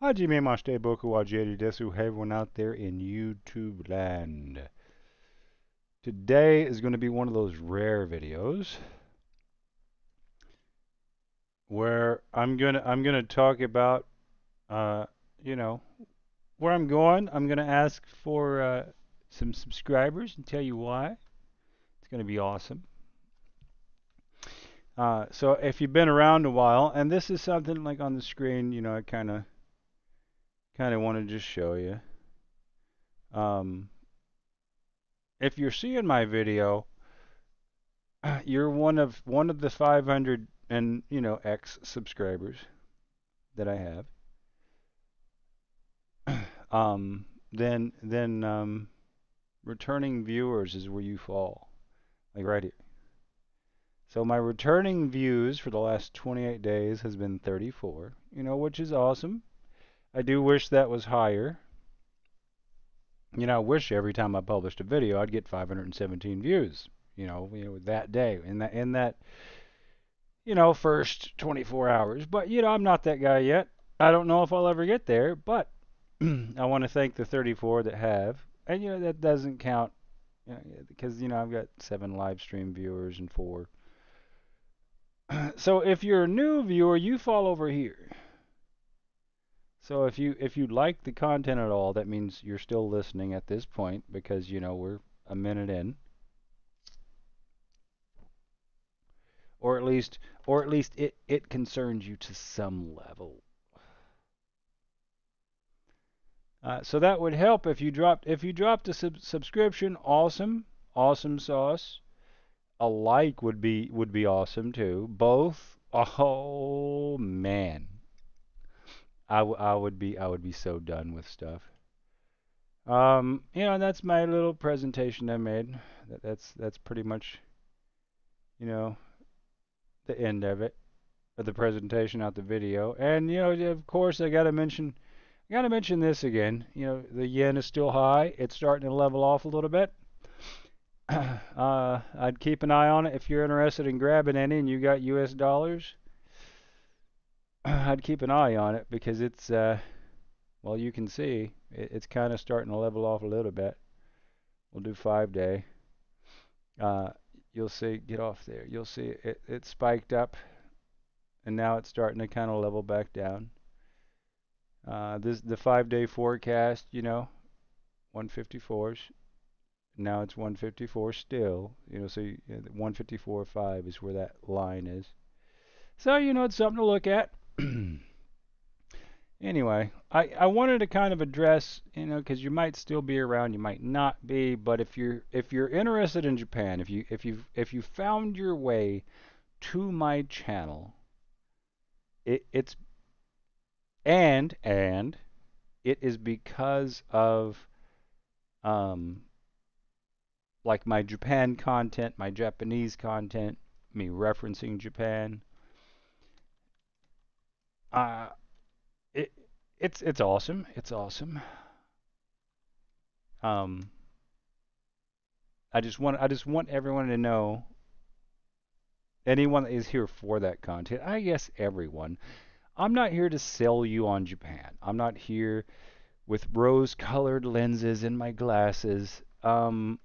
Hajime Mashite Boku wa Jiri desu. Hey everyone out there in YouTube land. Today is going to be one of those rare videos where I'm gonna talk about uh you know where I'm going. I'm gonna ask for some subscribers and tell you why. It's gonna be awesome. So if you've been around a while, and this is something like on the screen, I kind of want to just show you. Um, if you're seeing my video, you're one of the 500 and X subscribers that I have. Then returning viewers is where you fall, like right here. So my returning views for the last 28 days has been 34, which is awesome. I do wish that was higher. I wish every time I published a video I'd get 517 views. That day in that first 24 hours. But I'm not that guy yet. I don't know if I'll ever get there, but I want to thank the 34 that have. And that doesn't count because I've got 7 live stream viewers and 4. So if you're a new viewer, you fall over here. So if you like the content at all, that means you're still listening at this point because we're a minute in, or at least it concerns you to some level. So that would help if you dropped a subscription. Awesome, awesome sauce. A like would be awesome too. Both. Oh man, I would be so done with stuff. That's my little presentation I made. That's pretty much you know the end of the presentation, not the video. And of course, I gotta mention this again. The yen is still high. It's starting to level off a little bit. I'd keep an eye on it if you're interested in grabbing any and you got U.S. dollars. I'd keep an eye on it because it's well, you can see it's kind of starting to level off a little bit. We'll do 5-day. Uh, you'll see. Get off there. You'll see it spiked up and now it's starting to kind of level back down. This the 5-day forecast. 154s. Now it's 154 still. So 154.5 is where that line is. So it's something to look at. Anyway, I wanted to kind of address, because you might still be around, you might not be, but if you're interested in Japan, if you found your way to my channel, it's and it is because of um like my Japan content, my Japanese content, me referencing Japan. Uh, it it's awesome. It's awesome. Um, I just want everyone to know, anyone that is here for that content. I guess everyone. I'm not here to sell you on Japan. I'm not here with rose-colored lenses in my glasses. When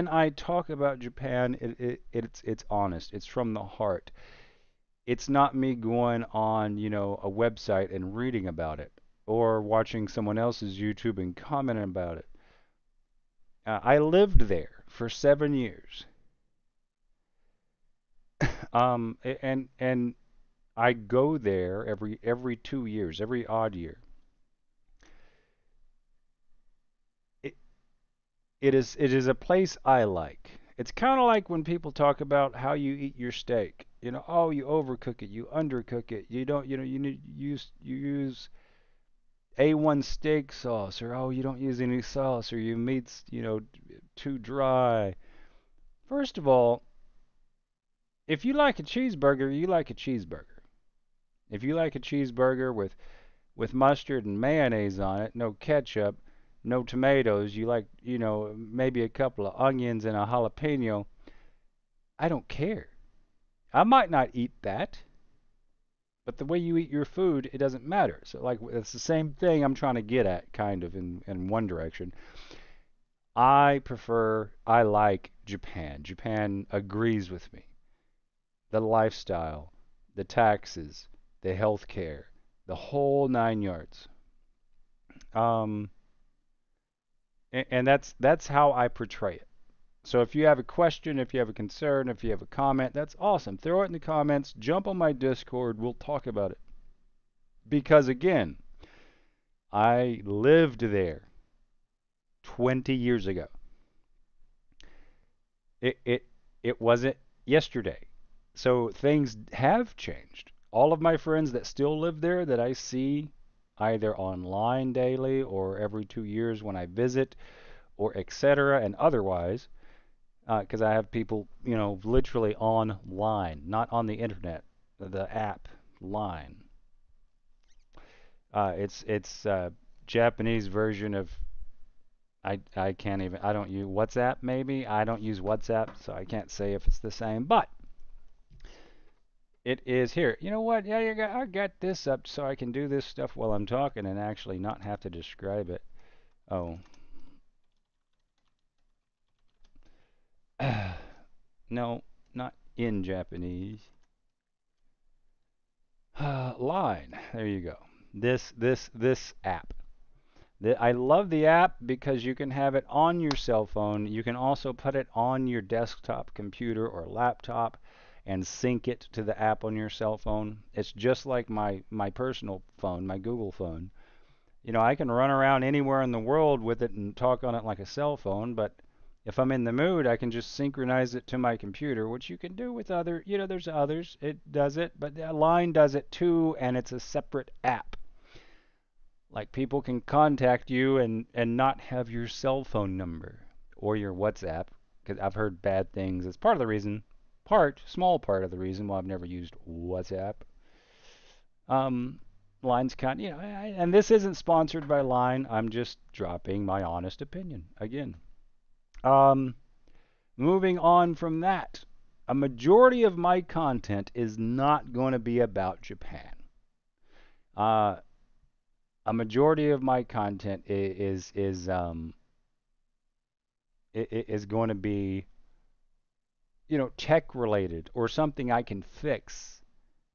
I talk about Japan, it's honest. It's from the heart. It's not me going on, a website and reading about it or watching someone else's YouTube and commenting about it. I lived there for 7 years, and I go there every 2 years, every odd year. It it is a place I like. It's kind of like when people talk about how you eat your steak. Oh, you overcook it, you undercook it. You don't, you use A1 steak sauce, or oh, you don't use any sauce, or your meat's, too dry. First of all, if you like a cheeseburger, you like a cheeseburger. If you like a cheeseburger with mustard and mayonnaise on it, no ketchup, no tomatoes, you like, maybe a couple of onions and a jalapeno, I don't care. I might not eat that, But the way you eat your food, it doesn't matter. So like it's the same thing I'm trying to get at, kind of in one direction. I like Japan. Japan agrees with me. The lifestyle, the taxes, the healthcare, the whole nine yards. Um, and that's how I portray it. So if you have a question, if you have a concern, if you have a comment, that's awesome. Throw it in the comments. Jump on my Discord. We'll talk about it. Because again, I lived there 20 years ago. It it it wasn't yesterday. So things have changed. All of my friends that still live there that I see either online daily or every 2 years when I visit or etc. and otherwise, because I have people, literally online, not on the internet, the app line. It's Japanese version of I can't even I don't use WhatsApp maybe I don't use WhatsApp so I can't say if it's the same, but it is here. You know what? Yeah, I got this up so I can do this stuff while I'm talking and actually not have to describe it. Oh, no, not in Japanese. Line. There you go. This app. I love the app because you can have it on your cell phone. You can also put it on your desktop computer or laptop and sync it to the app on your cell phone. It's just like my personal phone, my Google phone. I can run around anywhere in the world with it and talk on it like a cell phone, but if I'm in the mood, I can just synchronize it to my computer, which you can do with there's others. It does it, but Line does it too, and it's a separate app. Like people can contact you and not have your cell phone number or your WhatsApp, because I've heard bad things. It's part of the reason, small part of the reason why I've never used WhatsApp. Um, Line's and this isn't sponsored by Line. I'm just dropping my honest opinion again. Um, Moving on from that, a majority of my content is not going to be about Japan. Uh, a majority of my content is going to be tech related or something I can fix.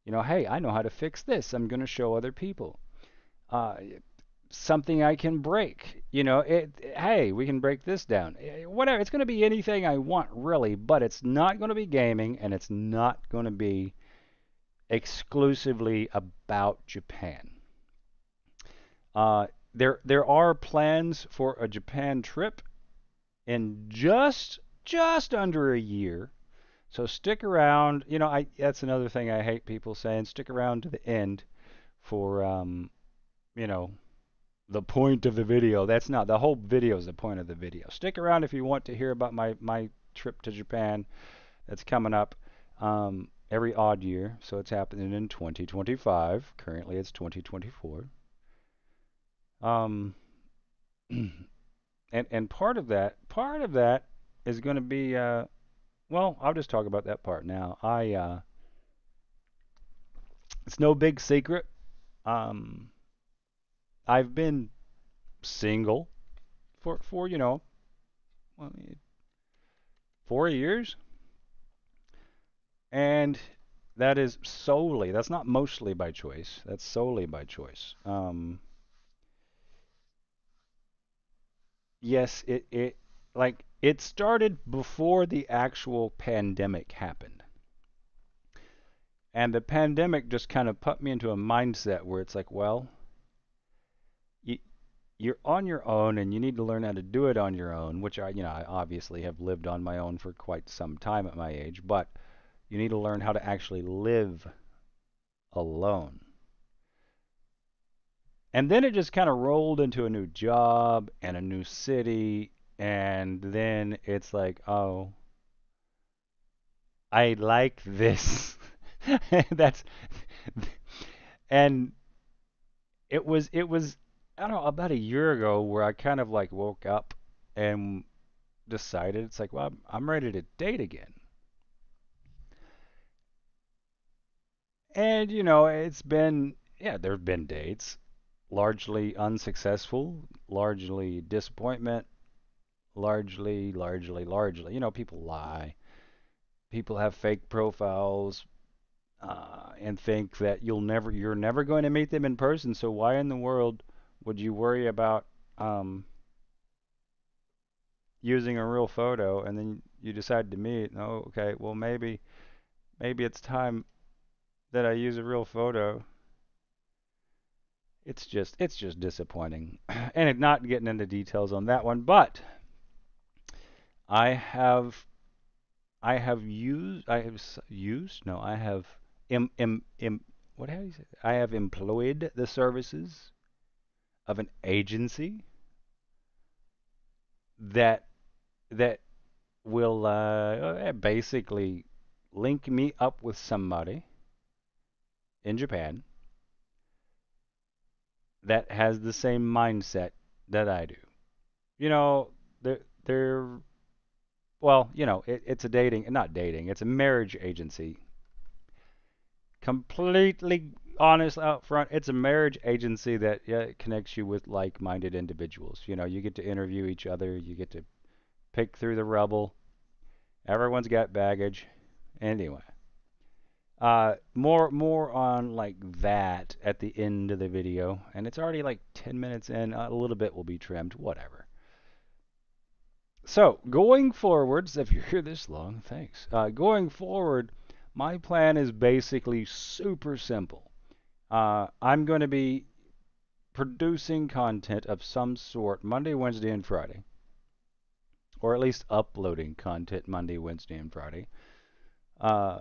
Hey, I know how to fix this. I'm going to show other people. Uh, Something I can break. Hey, we can break this down. Whatever. It's going to be anything I want, really, but it's not going to be gaming, and it's not going to be exclusively about Japan. There are plans for a Japan trip in just under a year. So stick around. That's another thing I hate people saying. Stick around to the end for you know, the point of the video. That's not the whole video is the point of the video. Stick around if you want to hear about my trip to Japan that's coming up every odd year. So it's happening in 2025. Currently it's 2024. Um, and part of that is going to be well, I'll just talk about that part now. It's no big secret. Um, I've been single for 4 years, and that's not mostly by choice. That's solely by choice. Yes, it started before the actual pandemic happened. And the pandemic just kind of put me into a mindset where it's like, well, you, you're on your own and you need to learn how to do it on your own, which I obviously have lived on my own for quite some time at my age, but you need to learn how to actually live alone. And then it just kind of rolled into a new job and a new city, and then it's like, oh, I like this. That's and it was I don't know about a year ago where I kind of like woke up and decided it's like, well, I'm ready to date again. And it's been, yeah, there've been dates, largely unsuccessful, largely disappointment, largely. People lie. People have fake profiles, and think that you're never going to meet them in person. So why in the world would you worry about um, using a real photo, and then you decide to meet? Oh, okay, well maybe it's time that I use a real photo. It's just disappointing, and not getting into details on that one, but I have used no I have what how do you say I have employed the services of an agency that that will basically link me up with somebody in Japan that has the same mindset that I do. You know, they're well, it's a dating, not dating, it's a marriage agency. Completely honest out front, it's a marriage agency that, yeah, connects you with like-minded individuals. You get to interview each other, you get to pick through the rubble. Everyone's got baggage. Anyway, more on like that at the end of the video, and it's already like 10 minutes in. A little bit will be trimmed, whatever. So going forwards, if you're here this long, thanks. Going forward, my plan is basically super simple. I'm going to be producing content of some sort Monday, Wednesday, and Friday, or at least uploading content Monday, Wednesday, and Friday. Uh,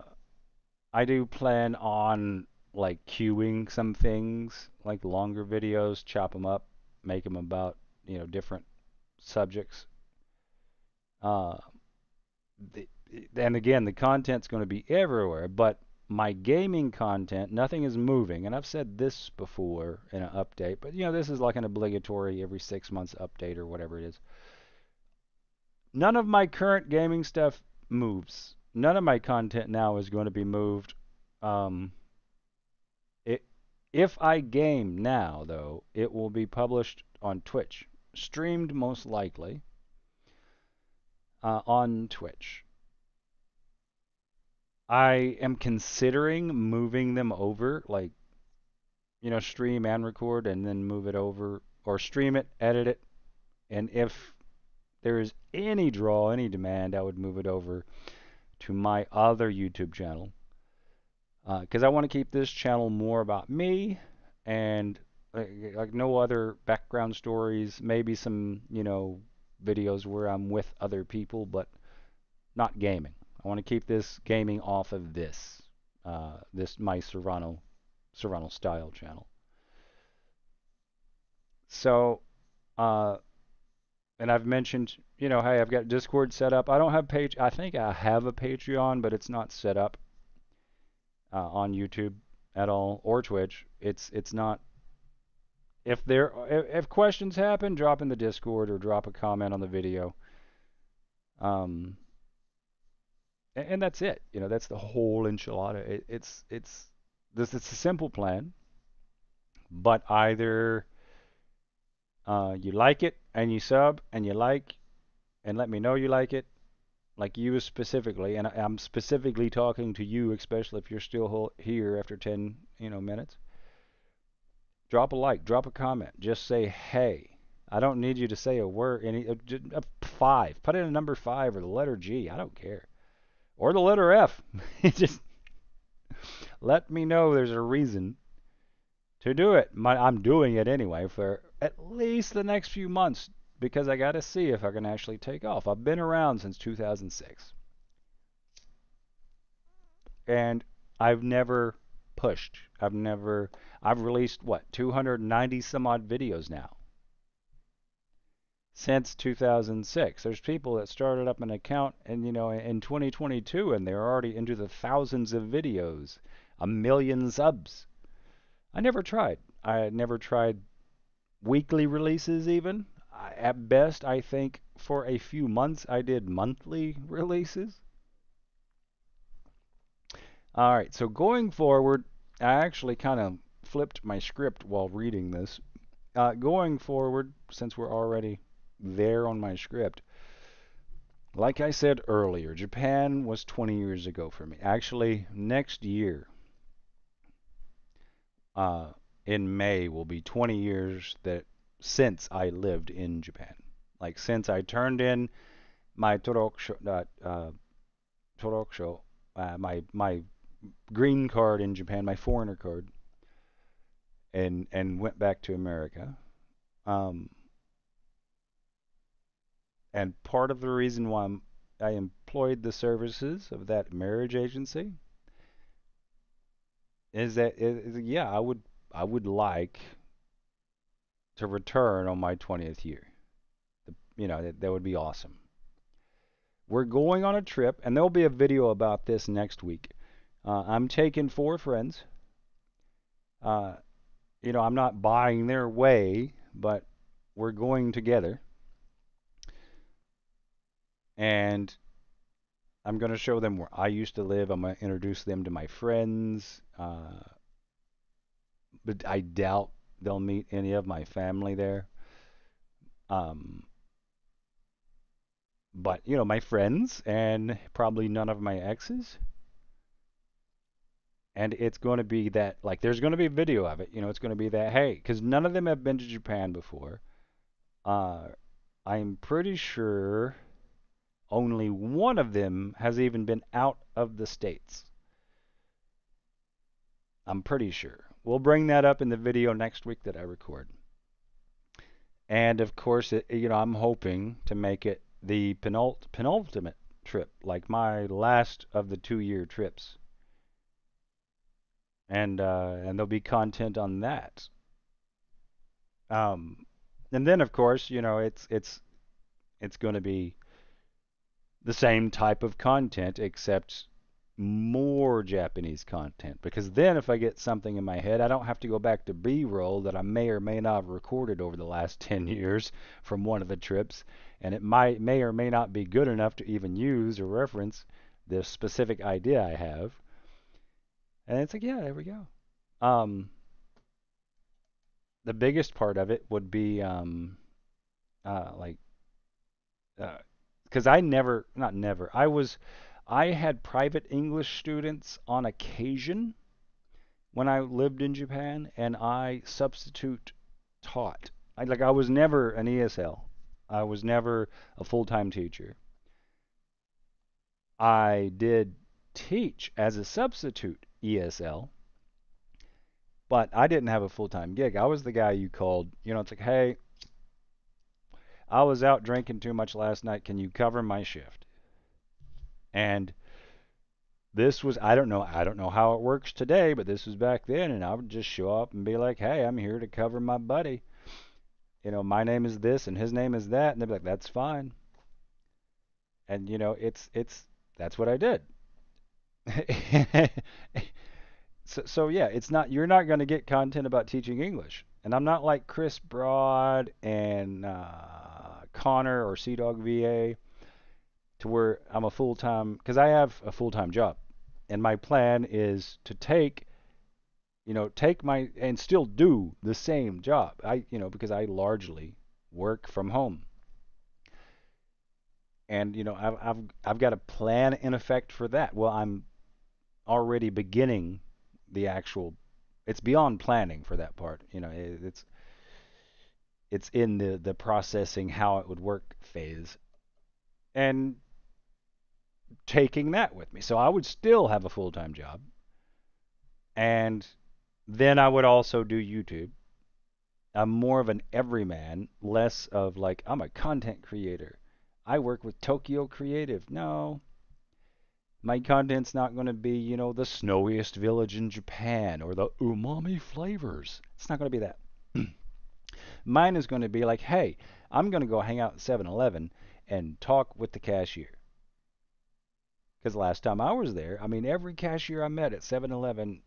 I do plan on like queuing some things, like longer videos, chop them up, make them about, different subjects. Uh, the, and again, the content's going to be everywhere, but my gaming content, nothing is moving. And I've said this before in an update, but this is like an obligatory every 6 months update or whatever it is. None of my current gaming stuff moves. None of my content now is going to be moved. Um, It, if I game now, though, it will be published on Twitch, streamed most likely on Twitch. I am considering moving them over, like, stream and record and then move it over, or stream it, edit it, and if there is any draw, any demand, I would move it over to my other YouTube channel. Because I want to keep this channel more about me and like no other background stories. Maybe some, videos where I'm with other people, but not gaming. I want to keep this gaming off of this my Servano style channel. So, uh, and I've mentioned, hey, I've got Discord set up. I don't have page. I think I have a Patreon, but it's not set up on YouTube at all or Twitch. It's not. If questions happen, drop in the Discord or drop a comment on the video. Um, and that's it. That's the whole enchilada. It's a simple plan, but either you like it and you sub and you like and let me know you like you specifically, and I'm specifically talking to you, especially if you're still here after 10 minutes. Drop a like, drop a comment, just say hey. I don't need you to say a word, five. Put in a number five or the letter G. I don't care, or the letter F. Just let me know there's a reason to do it. I'm doing it anyway for at least the next few months because I got to see if I can actually take off. I've been around since 2006, and I've never pushed. I've released what 290 some odd videos now since 2006. There's people that started up an account and in 2022 and they're already into the thousands of videos, a million subs. I never tried. I never tried weekly releases even. At best, I think for a few months I did monthly releases. All right, so going forward, I actually kind of flipped my script while reading this. Going forward, since we're already there on my script, like I said earlier, Japan was 20 years ago for me. Actually, next year, uh, in May, will be 20 years that since I lived in Japan. Like since I turned in my torokusho, my green card in Japan, my foreigner card, and went back to America. Um, and part of the reason why I employed the services of that marriage agency is that yeah, I would like to return on my 20th year. That would be awesome. We're going on a trip, and there'll be a video about this next week. I'm taking four friends. Uh, I'm not buying their way, but we're going together, and I'm going to show them where I used to live. I'm going to introduce them to my friends, but I doubt they'll meet any of my family there. Um, but my friends and probably none of my exes. And it's going to be that, like, there's going to be a video of it. It's going to be that, hey, because none of them have been to Japan before. Uh, I'm pretty sure only one of them has even been out of the States. I'm pretty sure. We'll bring that up in the video next week that I record. And of course, I'm hoping to make it the penultimate trip, like my last of the 2 year trips. And there'll be content on that. Um, and then of course, it's going to be the same type of content except more Japanese content, because then if I get something in my head, I don't have to go back to B-roll that I may or may not have recorded over the last 10 years from one of the trips, and it may or may not be good enough to even use or reference the specific idea I have. And it's like, yeah, there we go. Um, the biggest part of it would be like because I never, not never, I had private English students on occasion when I lived in Japan, and I substitute taught. I was never an ESL. I was never a full-time teacher. I did teach as a substitute ESL, but I didn't have a full-time gig. I was the guy you called. It's like, hey, I was out drinking too much last night. Can you cover my shift? And this was, I don't know how it works today, but this was back then, and I would just show up and be like, hey, I'm here to cover my buddy. My name is this and his name is that, and they'd be like, that's fine. And it's that's what I did. So yeah, it's not, you're not going to get content about teaching English. And I'm not like Chris Broad and Connor or Sea Dog VA, to where I'm a full time, because I have a full time job, and my plan is to take my and still do the same job. Because I largely work from home, and I've got a plan in effect for that. Well, I'm already beginning the actual. It's beyond planning for that part. It's in the processing how it would work phase, and taking that with me. So I would still have a full time job, and then I would also do YouTube. I'm more of an everyman, less of like, I'm a content creator. I work with Tokyo Creative. No, my content's not going to be, the snowiest village in Japan or the umami flavors. It's not going to be that. Mine is going to be like, hey, I'm going to go hang out at 7-Eleven and talk with the cashier. Because last time I was there, I mean, every cashier I met at 7-Eleven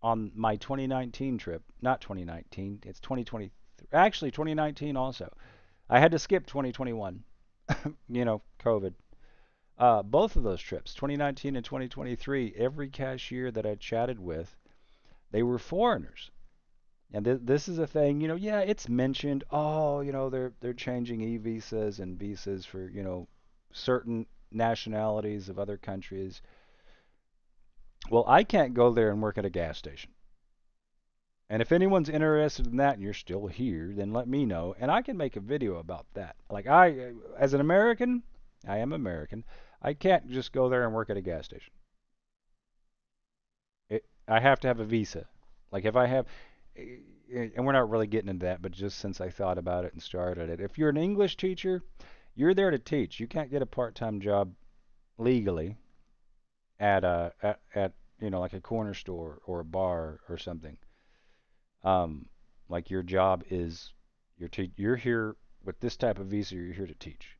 on my 2019 trip, not 2019, it's 2020, actually 2019 also. I had to skip 2021, COVID. Both of those trips, 2019 and 2023, every cashier that I chatted with They were foreigners. And this is a thing, yeah, it's mentioned, oh, they're changing e-visas and visas for, certain nationalities of other countries. Well, I can't go there and work at a gas station. And if anyone's interested in that and you're still here, then let me know and I can make a video about that. Like as an American, I am American. I can't just go there and work at a gas station. I have to have a visa. Like if I have, and we're not really getting into that, but just since I thought about it and started it, if you're an English teacher, you're there to teach. You can't get a part-time job legally at like a corner store or a bar or something. Um, like your job is you're here with this type of visa. You're here to teach.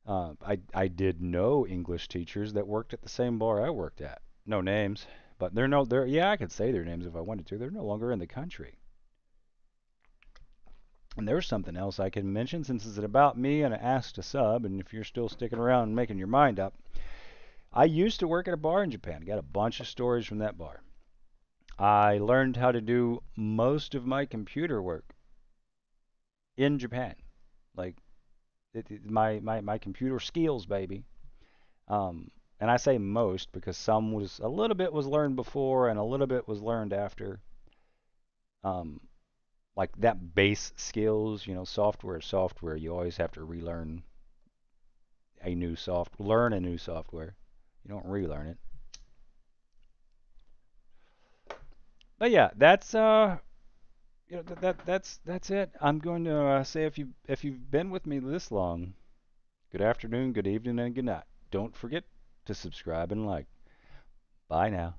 I did know English teachers that worked at the same bar I worked at. No names, but they're yeah, I could say their names if I wanted to. They're no longer in the country. And there's something else I can mention since it's about me and I asked to sub. And if you're still sticking around and making your mind up, I used to work at a bar in Japan. Got a bunch of stories from that bar. I learned how to do most of my computer work in Japan. Like my computer skills, baby. Um, and I say most because some was a little bit was learned before and a little bit was learned after. Um, like that base skills, software is software. You always have to learn a new software. You don't relearn it. But yeah, that's that's it. I'm going to say if you've been with me this long, good afternoon, good evening, and good night. Don't forget to subscribe and like. Bye now.